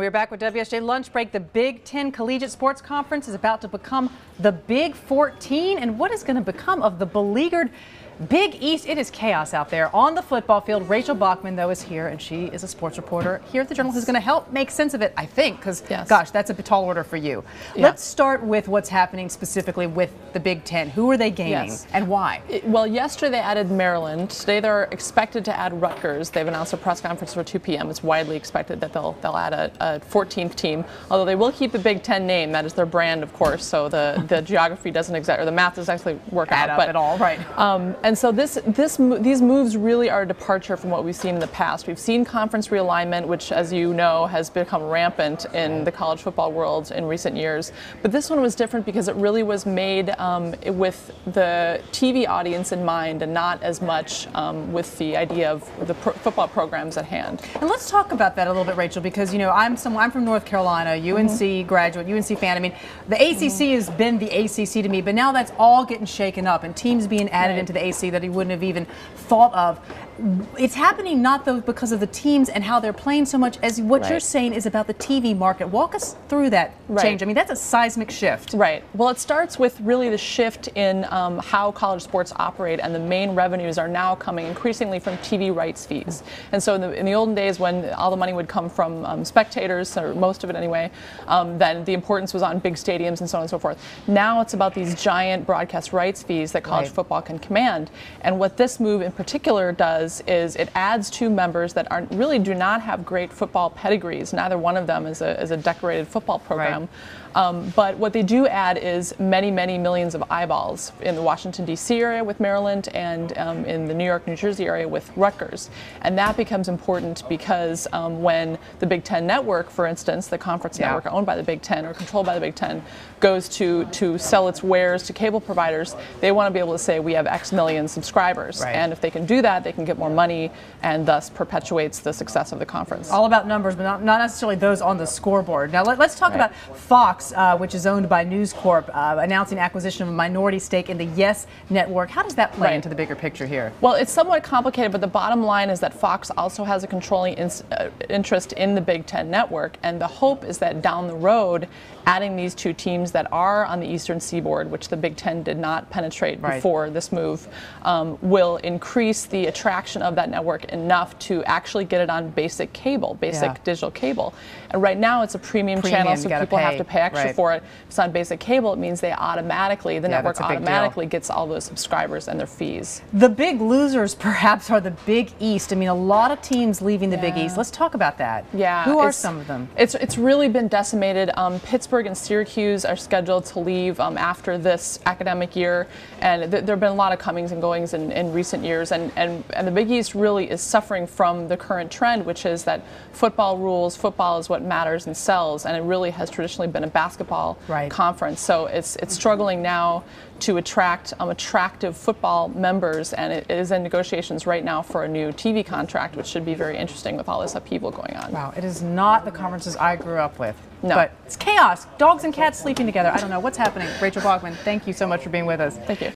we're back with WSJ Lunch Break. The Big Ten Collegiate Sports Conference is about to become the Big 14. And what is going to become of the beleaguered Big East? It is chaos out there on the football field. Rachel Bachman, though, is here, and she is a sports reporter here at the Journal who's going to help make sense of it, I think, because, gosh, that's a tall order for you. Yeah. Let's start with what's happening specifically with the Big Ten. Who are they gaining and why? Well, yesterday they added Maryland. Today they're expected to add Rutgers. They've announced a press conference for 2 p.m. It's widely expected that they'll add a 14th team, although they will keep the Big Ten name. That is their brand, of course, so the geography doesn't exactly, or the math doesn't actually work out at all, right? And so these moves really are a departure from what we've seen in the past. We've seen conference realignment, which, as you know, has become rampant in the college football world in recent years. But this one was different because it really was made with the TV audience in mind and not as much with the idea of the football programs at hand. And let's talk about that a little bit, Rachel, because, you know, I'm from North Carolina, UNC graduate, UNC fan. I mean, the ACC has been the ACC to me, but now that's all getting shaken up and teams being added into the AC that he wouldn't have even thought of. It's happening not though because of the teams and how they're playing so much as what you're saying is about the TV market. Walk us through that change. I mean, that's a seismic shift. Right. Well, it starts with really the shift in how college sports operate, and the main revenues are now coming increasingly from TV rights fees. And so in the olden days, when all the money would come from spectators, or most of it anyway, then the importance was on big stadiums and so on and so forth. Now it's about these giant broadcast rights fees that college football can command. And what this move in particular does is it adds 2 members that really do not have great football pedigrees. Neither one of them is a decorated football program. But what they do add is many, many millions of eyeballs in the Washington, D.C. area with Maryland and in the New York, New Jersey area with Rutgers. And that becomes important because when the Big Ten Network, for instance, the conference network owned by the Big Ten or controlled by the Big Ten, goes to sell its wares to cable providers, they want to be able to say we have X million subscribers. And if they can do that, they can get more money and thus perpetuates the success of the conference. All about numbers, but not necessarily those on the scoreboard. Now let's talk about Fox. Which is owned by News Corp, announcing acquisition of a minority stake in the Yes Network. How does that play into the bigger picture here? Well, it's somewhat complicated, but the bottom line is that Fox also has a controlling interest in the Big Ten Network, and the hope is that down the road, adding these 2 teams that are on the Eastern Seaboard, which the Big Ten did not penetrate before this move, will increase the attraction of that network enough to actually get it on basic cable, digital cable. And right now it's a premium channel, so people have to pay extra for it. If it's on basic cable, it means they automatically, the network automatically gets all those subscribers and their fees. The big losers perhaps are the Big East. I mean, a lot of teams leaving the Big East. Let's talk about that. Who are some of them? It's really been decimated. Pittsburgh and Syracuse are scheduled to leave after this academic year, and there have been a lot of comings and goings in recent years, and the Big East really is suffering from the current trend, which is that football rules, football is what matters and sells, and it really has traditionally been a basketball conference. So it's struggling now to attract attractive football members, and it is in negotiations right now for a new TV contract, which should be very interesting with all this upheaval going on. Wow, it is not the conferences I grew up with. No. But it's chaos. Dogs and cats sleeping together. I don't know what's happening. Rachel Bachman, thank you so much for being with us. Thank you.